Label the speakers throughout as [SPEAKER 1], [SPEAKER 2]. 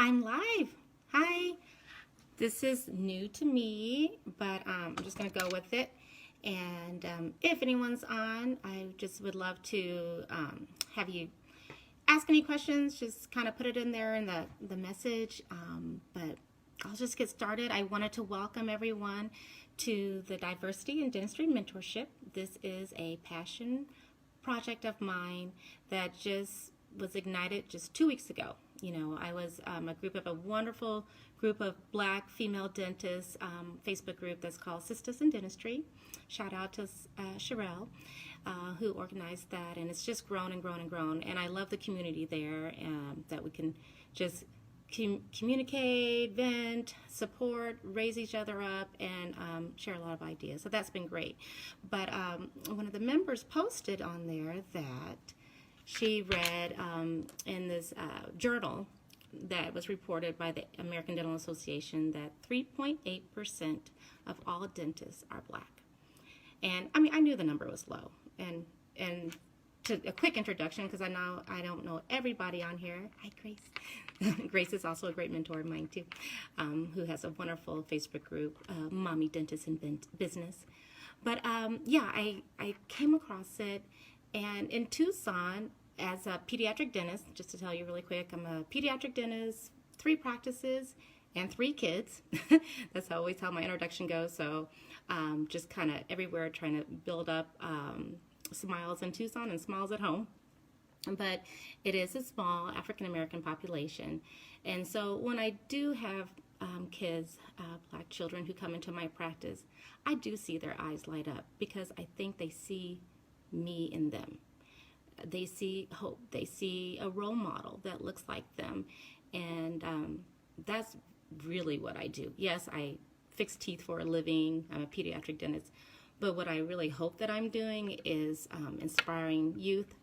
[SPEAKER 1] I'm live. Hi. This is new to me, but I'm just going to go with it. And if anyone's on, I just would love to have you ask any questions. Just kind of put it in there in the message. But I'll just get started. I wanted to welcome everyone to the Diversity in Dentistry Mentorship. This is a passion project of mine that just was ignited just 2 weeks ago. You know, I was a wonderful group of Black female dentists, Facebook group that's called Sisters in Dentistry. Shout out to Sherelle, who organized that, and it's just grown and grown and grown. And I love the community there, that we can just communicate, vent, support, raise each other up, and share a lot of ideas. So that's been great. But one of the members posted on there that she read in this journal that was reported by the American Dental Association that 3.8% of all dentists are Black. And I mean, I knew the number was low. And to a quick introduction, because I don't know everybody on here. Hi, Grace. Grace is also a great mentor of mine too, who has a wonderful Facebook group, Mommy Dentists in Business. But yeah, I came across it, and in Tucson, as a pediatric dentist, just to tell you really quick, I'm a pediatric dentist, 3 practices, and 3 kids. That's always how my introduction goes. So just kind of everywhere trying to build up smiles in Tucson and smiles at home. But it is a small African-American population. And so when I do have kids, Black children who come into my practice, I do see their eyes light up because I think they see me in them. They see hope. They see a role model that looks like them. And that's really what I do. Yes, I fix teeth for a living. I'm a pediatric dentist. But what I really hope that I'm doing is inspiring youth,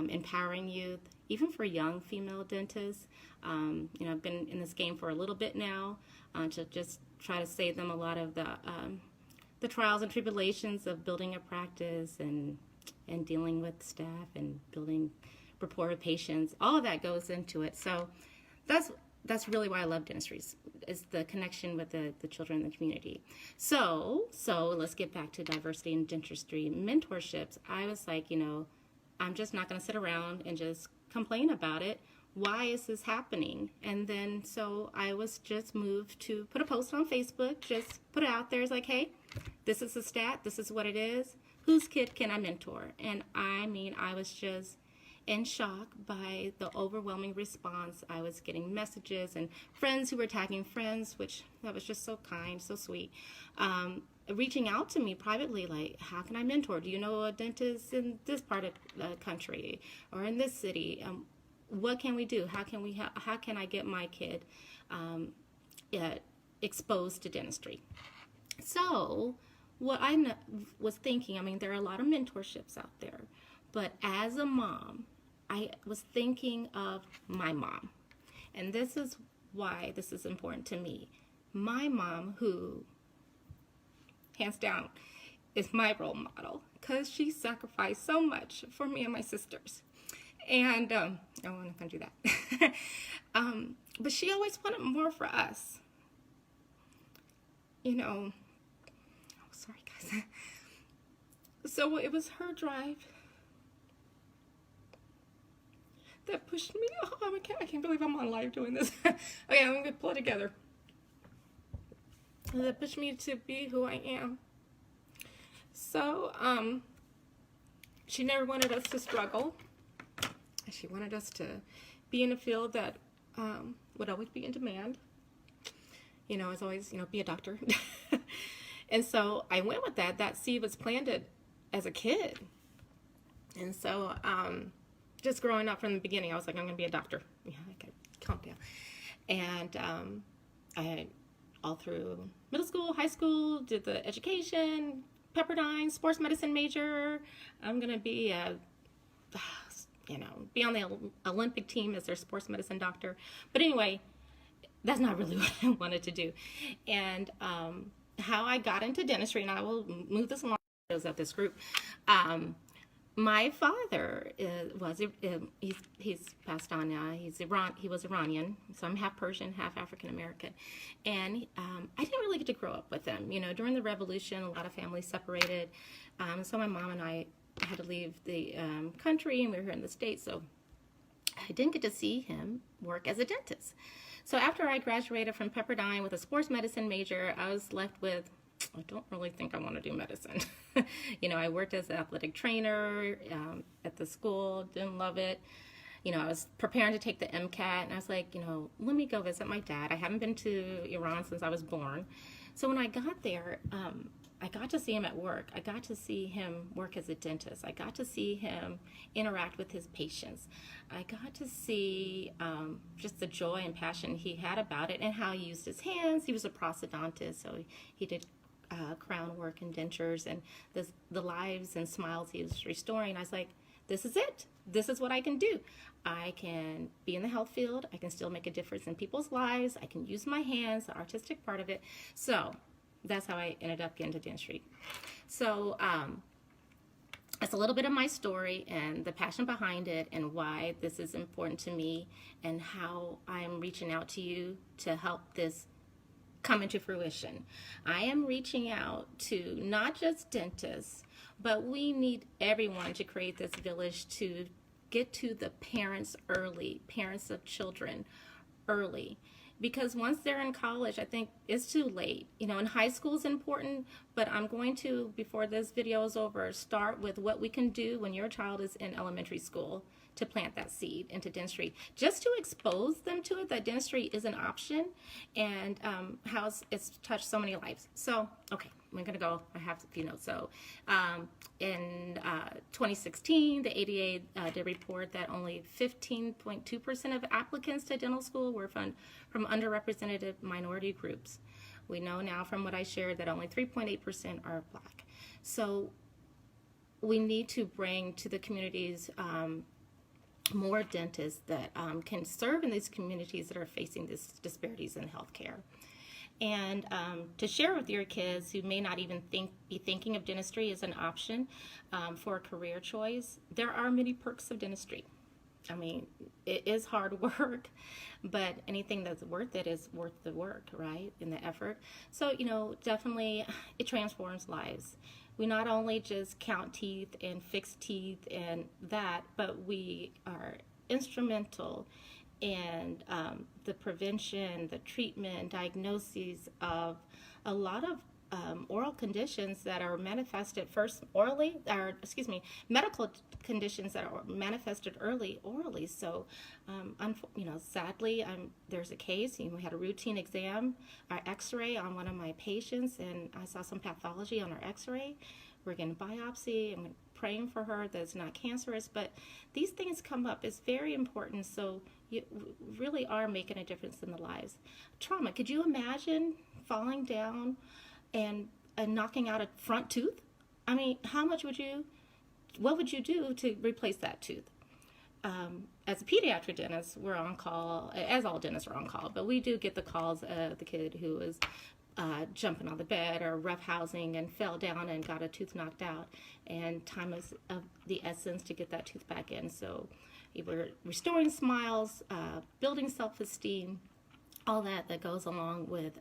[SPEAKER 1] empowering youth, even for young female dentists. You know, I've been in this game for a little bit now to just try to save them a lot of the trials and tribulations of building a practice and dealing with staff and building rapport with patients. All of that goes into it. So that's really why I love dentistry, is the connection with the children in the community. So let's get back to Diversity in Dentistry Mentorships. I was like, you know, I'm just not going to sit around and just complain about it. Why is this happening? And then so I was just moved to put a post on Facebook, just put it out there. It's like, hey, this is the stat. This is what it is. Whose kid can I mentor? And I mean, I was just in shock by the overwhelming response. I was getting messages and friends who were tagging friends, which that was just so kind, so sweet, reaching out to me privately, like, how can I mentor? Do you know a dentist in this part of the country or in this city? What can we do? How can I get my kid exposed to dentistry? So what I was thinking, I mean, there are a lot of mentorships out there, but as a mom, I was thinking of my mom. And this is why this is important to me. My mom, who, hands down, is my role model because she sacrificed so much for me and my sisters. And I'm not going to do that. But she always wanted more for us. You know, sorry guys. So it was her drive that pushed me. Oh, I can't believe I'm on live doing this. Okay, I'm gonna pull it together. That pushed me to be who I am. So she never wanted us to struggle. She wanted us to be in a field that would always be in demand. You know, as always, you know, be a doctor. And so I went with that. That seed was planted as a kid. And so just growing up from the beginning, I was like, I'm going to be a doctor. Yeah, okay, calm down. And I, all through middle school, high school, did the education, Pepperdine, sports medicine major. I'm going to be be on the Olympic team as their sports medicine doctor. But anyway, that's not really what I wanted to do. And how I got into dentistry, and I will move this along of this group, My father he's passed on now. He was Iranian, so I'm half Persian, half African American, and I didn't really get to grow up with him. You know, during the Revolution, a lot of families separated, so my mom and I had to leave the country, and we were here in the States, so I didn't get to see him work as a dentist. So after I graduated from Pepperdine with a sports medicine major, I was left with, I don't really think I want to do medicine. You know, I worked as an athletic trainer at the school, didn't love it. You know, I was preparing to take the MCAT, and I was like, you know, let me go visit my dad. I haven't been to Iran since I was born. So when I got there, I got to see him at work. I got to see him work as a dentist. I got to see him interact with his patients. I got to see just the joy and passion he had about it and how he used his hands. He was a prosthodontist, so he did crown work and dentures, and the lives and smiles he was restoring. I was like, this is it. This is what I can do. I can be in the health field. I can still make a difference in people's lives. I can use my hands, the artistic part of it. So that's how I ended up getting to dentistry. So it's a little bit of my story and the passion behind it and why this is important to me and how I'm reaching out to you to help this come into fruition. I am reaching out to not just dentists, but we need everyone to create this village to get to the parents early, parents of children early. Because once they're in college, I think it's too late. You know, in high school is important, but I'm going to, before this video is over, start with what we can do when your child is in elementary school to plant that seed into dentistry, just to expose them to it, that dentistry is an option and how it's touched so many lives. So, okay, I'm gonna go, I have a few notes. So in 2016, the ADA did report that only 15.2% of applicants to dental school were from underrepresented minority groups. We know now from what I shared that only 3.8% are Black. So we need to bring to the communities more dentists that can serve in these communities that are facing these disparities in healthcare. And to share with your kids who may not even be thinking of dentistry as an option for a career choice, there are many perks of dentistry. I mean, it is hard work, but anything that's worth it is worth the work, right, and the effort. So, you know, definitely it transforms lives. We not only just count teeth and fix teeth and that, but we are instrumental in the prevention, the treatment, diagnoses of a lot of oral conditions that are manifested first orally, or excuse me, medical conditions that are manifested early orally. So, you know, sadly, there's a case. You know, we had a routine exam, our X-ray on one of my patients, and I saw some pathology on her X-ray. We're getting biopsy. I'm praying for her that it's not cancerous, but these things come up. It's very important. So you really are making a difference in the lives. Trauma. Could you imagine falling down and knocking out a front tooth? I mean, what would you do to replace that tooth? As a pediatric dentist, we're on call, as all dentists are on call, but we do get the calls of the kid who is jumping on the bed or roughhousing and fell down and got a tooth knocked out, and time is of the essence to get that tooth back in. So we're restoring smiles, building self-esteem, all that goes along with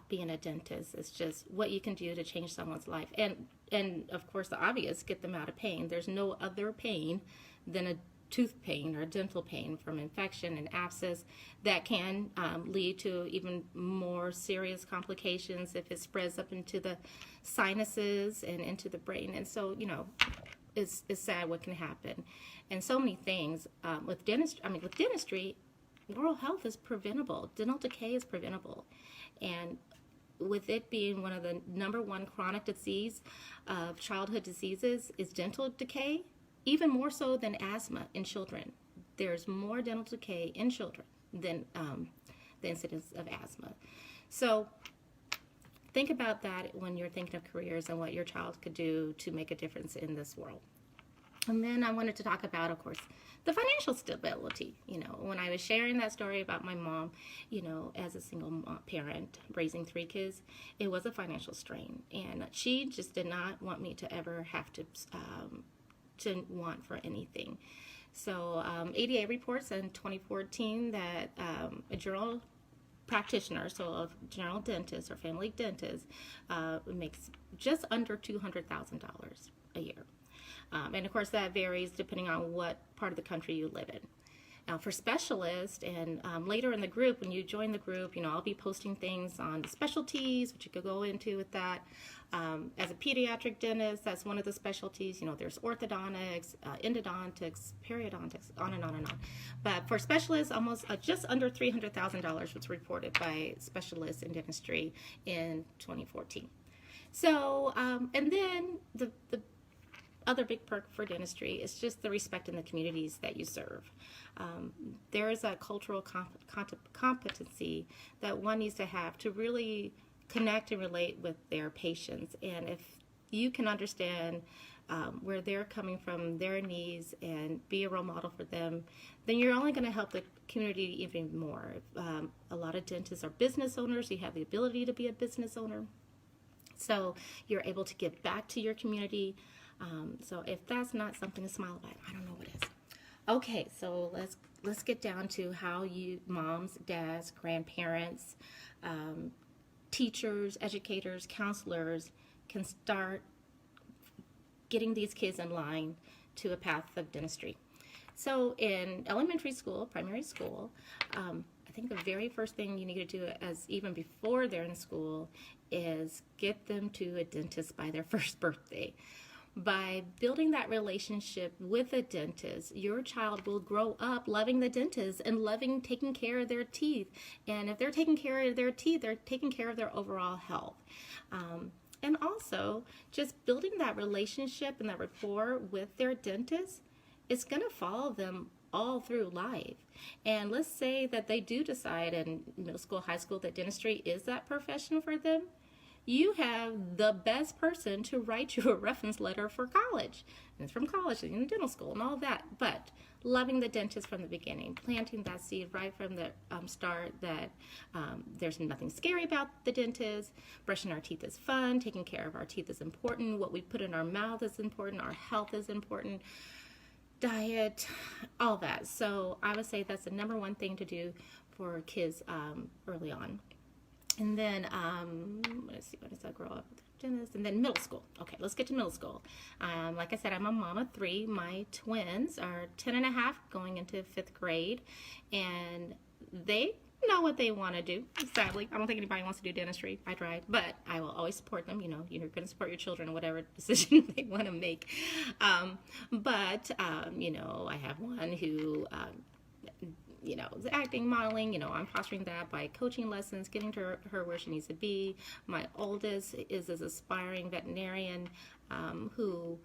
[SPEAKER 1] being a dentist. It's just what you can do to change someone's life. And of course, the obvious, get them out of pain. There's no other pain than a tooth pain or dental pain from infection and abscess that can lead to even more serious complications if it spreads up into the sinuses and into the brain. And so, you know, it's sad what can happen. And so many things with dentistry, oral health is preventable. Dental decay is preventable. And with it being one of the #1 chronic disease of childhood diseases is dental decay, even more so than asthma in children. There's more dental decay in children than the incidence of asthma. So think about that when you're thinking of careers and what your child could do to make a difference in this world. And then I wanted to talk about, of course, the financial stability. You know, when I was sharing that story about my mom, you know, as a single parent raising 3 kids, it was a financial strain. And she just did not want me to ever have to to want for anything. So ADA reports in 2014 that a general practitioner, so a general dentist or family dentist, makes just under $200,000 a year. And of course that varies depending on what part of the country you live in. Now for specialists, and later in the group, when you join the group, I'll be posting things on the specialties, which you could go into with that. As a pediatric dentist, that's one of the specialties. There's orthodontics, endodontics, periodontics, on and on and on. But for specialists, almost just under $300,000 was reported by specialists in dentistry in 2014. So, and then the other big perk for dentistry is just the respect in the communities that you serve. There is a cultural competency that one needs to have to really connect and relate with their patients. And if you can understand where they're coming from, their needs, and be a role model for them, then you're only going to help the community even more. A lot of dentists are business owners. You have the ability to be a business owner. So you're able to give back to your community. So if that's not something to smile about, I don't know what is. Okay, so let's get down to how you moms, dads, grandparents, teachers, educators, counselors can start getting these kids in line to a path of dentistry. So in elementary school, primary school, I think the very first thing you need to do, as even before they're in school, is get them to a dentist by their first birthday. By building that relationship with a dentist, your child will grow up loving the dentist and loving taking care of their teeth. And if they're taking care of their teeth, they're taking care of their overall health. And also, just building that relationship and that rapport with their dentist is going to follow them all through life. And let's say that they do decide in middle school, high school, that dentistry is that profession for them. You have the best person to write you a reference letter for college. And it's from college and dental school and all that. But loving the dentist from the beginning, planting that seed right from the start that there's nothing scary about the dentist. Brushing our teeth is fun. Taking care of our teeth is important. What we put in our mouth is important. Our health is important. Diet, all that. So I would say that's the number one thing to do for kids early on. And then, let's see, when does that grow up? Dentist, and then middle school. Okay, let's get to middle school. Like I said, I'm a mom of three. My twins are 10 and a half, going into 5th grade, and they know what they want to do. Sadly, I don't think anybody wants to do dentistry. I tried, but I will always support them. You're going to support your children in whatever decision they want to make. But I have one who the acting, modeling, I'm fostering that by coaching lessons, getting to her where she needs to be. My oldest is an aspiring veterinarian who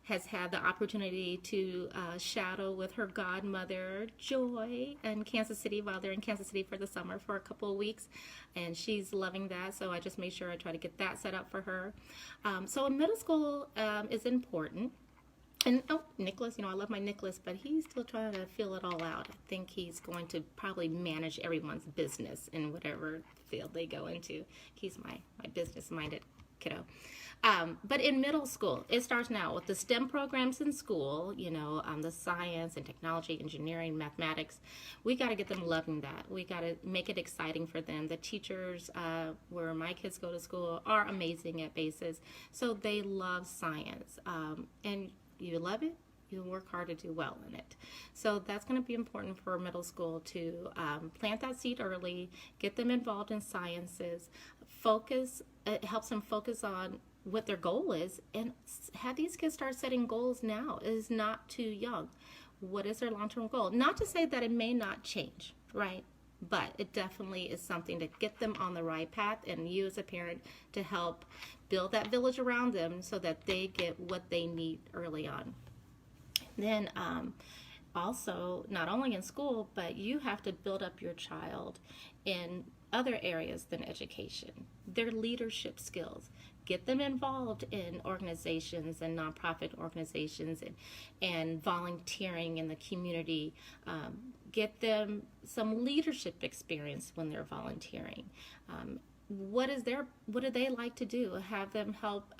[SPEAKER 1] has had the opportunity to shadow with her godmother, Joy, in Kansas City while they're in Kansas City for the summer for a couple of weeks. And she's loving that, so I just made sure I try to get that set up for her. So in middle school is important. And Nicholas, I love my Nicholas, but he's still trying to feel it all out. I think he's going to probably manage everyone's business in whatever field they go into. He's my business-minded kiddo. But in middle school, it starts now with the STEM programs in school, the science and technology, engineering, mathematics. We got to get them loving that. We got to make it exciting for them. The teachers where my kids go to school are amazing at BASIS, so they love science. And you love it, you work hard to do well in it. So that's going to be important for middle school to plant that seed early, get them involved in sciences, it helps them focus on what their goal is, and have these kids start setting goals now. It is not too young. What is their long-term goal? Not to say that it may not change, right? But it definitely is something to get them on the right path, and you as a parent to help build that village around them so that they get what they need early on. Then also, not only in school, but you have to build up your child in other areas than education. Their leadership skills. Get them involved in organizations and nonprofit organizations and volunteering in the community. Get them some leadership experience when they're volunteering. what do they like to do? Have them help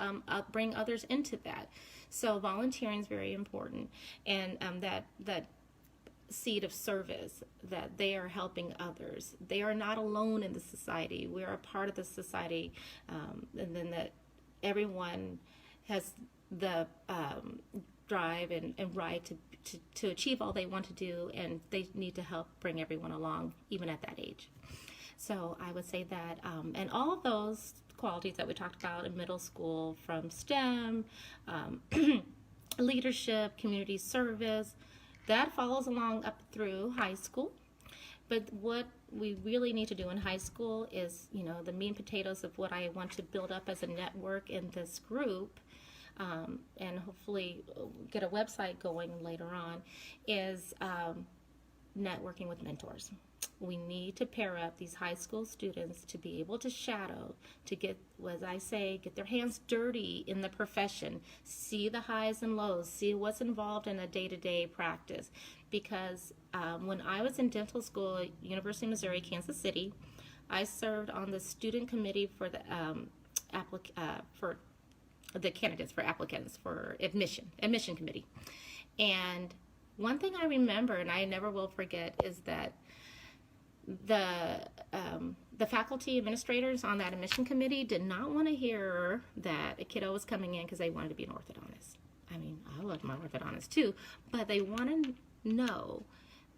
[SPEAKER 1] bring others into that. So volunteering is very important, and that seed of service, that they are helping others. They are not alone in the society. We are a part of the society, and then that everyone has the drive and right to achieve all they want to do, and they need to help bring everyone along, even at that age. So I would say that, and all of those qualities that we talked about in middle school, from STEM, leadership, community service, that follows along up through high school. But what we really need to do in high school is, the meat and potatoes of what I want to build up as a network in this group, and hopefully get a website going later on, is networking with mentors. We need to pair up these high school students to be able to shadow, to get, as I say, get their hands dirty in the profession, see the highs and lows, see what's involved in a day-to-day practice. Because when I was in dental school at University of Missouri, Kansas City, I served on the student committee for the candidates for applicants for admission committee. And one thing I remember, and I never will forget, is that the faculty administrators on that admission committee did not want to hear that a kiddo was coming in because they wanted to be an orthodontist. I mean, I loved my orthodontist too, but they want to know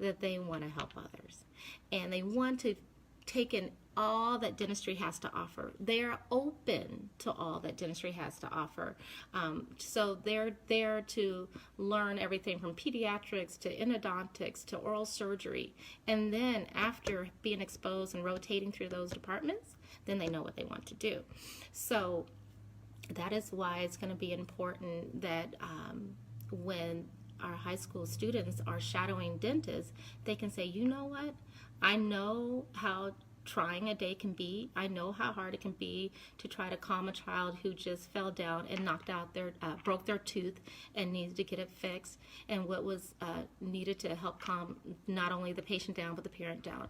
[SPEAKER 1] that they want to help others, and they want to take in all that dentistry has to offer. They're open to all that dentistry has to offer. So they're there to learn everything from pediatrics to endodontics to oral surgery. And then after being exposed and rotating through those departments, then they know what they want to do. So that is why it's going to be important that when our high school students are shadowing dentists, they can say, you know what, I know how trying a day can be. I know how hard it can be to try to calm a child who just fell down and broke their tooth and needed to get it fixed, and what was needed to help calm not only the patient down but the parent down.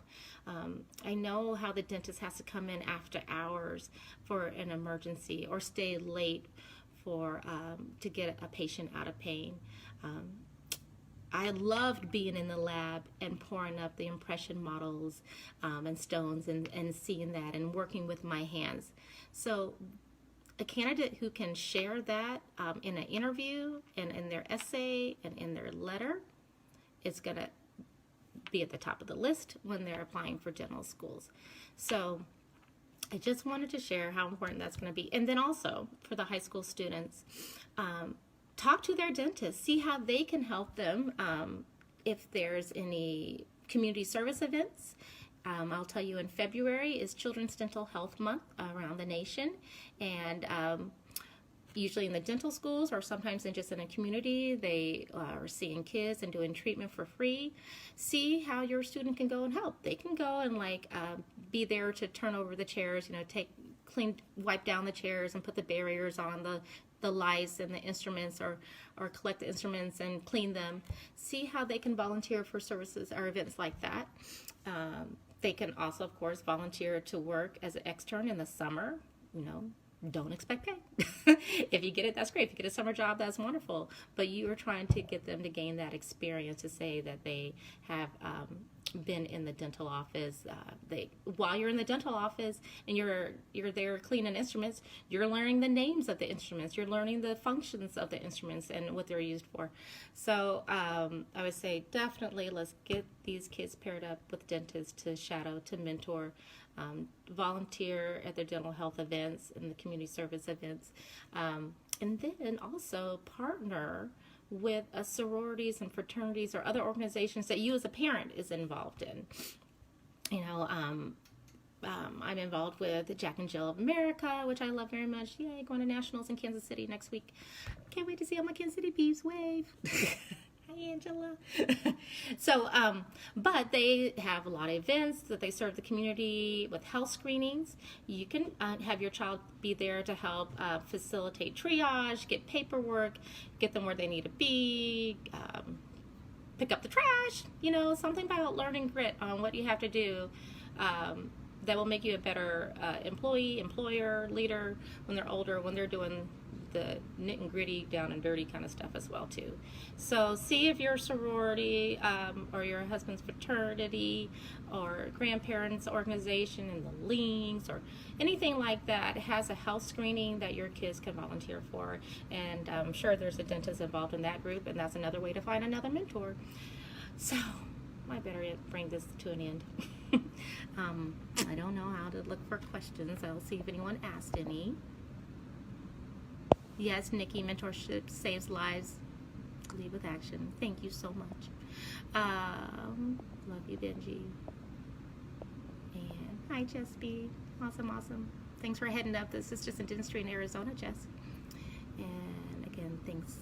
[SPEAKER 1] I know how the dentist has to come in after hours for an emergency or stay late to get a patient out of pain. I loved being in the lab and pouring up the impression models and stones and seeing that and working with my hands. So a candidate who can share that in an interview and in their essay and in their letter is going to be at the top of the list when they're applying for dental schools. So I just wanted to share how important that's going to be. And then also for the high school students, talk to their dentist, see how they can help them if there's any community service events. I'll tell you, in February is Children's Dental Health Month around the nation, and usually in the dental schools or sometimes just in a community, they are seeing kids and doing treatment for free. See how your student can go and help. They can go and be there to turn over the chairs, wipe down the chairs and put the barriers on the lights and the instruments, or collect the instruments and clean them. See how they can volunteer for services or events like that. They can also, of course, volunteer to work as an extern in the summer. Don't expect pay. If you get it, that's great. If you get a summer job, that's wonderful. But you are trying to get them to gain that experience, to say that they have been in the dental office. While you're in the dental office and you're there cleaning instruments, you're learning the names of the instruments. You're learning the functions of the instruments and what they're used for. So I would say definitely let's get these kids paired up with dentists to shadow, to mentor, volunteer at their dental health events and the community service events, and then also partner with sororities and fraternities or other organizations that you as a parent is involved in. I'm involved with Jack and Jill of America, which I love very much. Yay, going to nationals in Kansas City next week. Can't wait to see all my Kansas City Beavs wave. Hi, Angela. So, but they have a lot of events that they serve the community with health screenings. You can have your child be there to help facilitate triage, get paperwork, get them where they need to be, pick up the trash, something about learning grit on what you have to do that will make you a better employee, employer, leader when they're older, when they're doing the nit and gritty, down and dirty kind of stuff as well too. So see if your sorority or your husband's fraternity or grandparents organization in the links or anything like that has a health screening that your kids can volunteer for. And I'm sure there's a dentist involved in that group, and that's another way to find another mentor. So I better bring this to an end. I don't know how to look for questions. I'll see if anyone asked any. Yes, Nikki, mentorship saves lives. Lead with action. Thank you so much. Love you, Benji. And hi, Jess B. Awesome, awesome. Thanks for heading up the Sisters in Dentistry in Arizona, Jess. And again, thanks.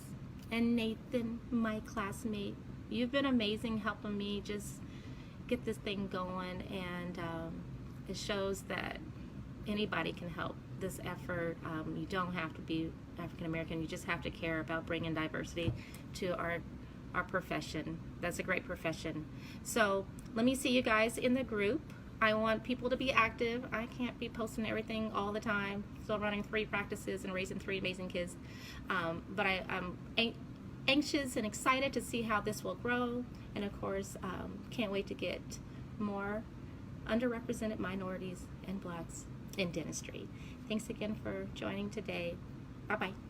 [SPEAKER 1] And Nathan, my classmate, you've been amazing helping me just get this thing going, and it shows that anybody can help this effort. You don't have to be African American. You just have to care about bringing diversity to our profession. That's a great profession. So let me see you guys in the group. I want people to be active. I can't be posting everything all the time. Still running 3 practices and raising 3 amazing kids. But I'm anxious and excited to see how this will grow. And of course, can't wait to get more underrepresented minorities and blacks in dentistry. Thanks again for joining today. Bye-bye.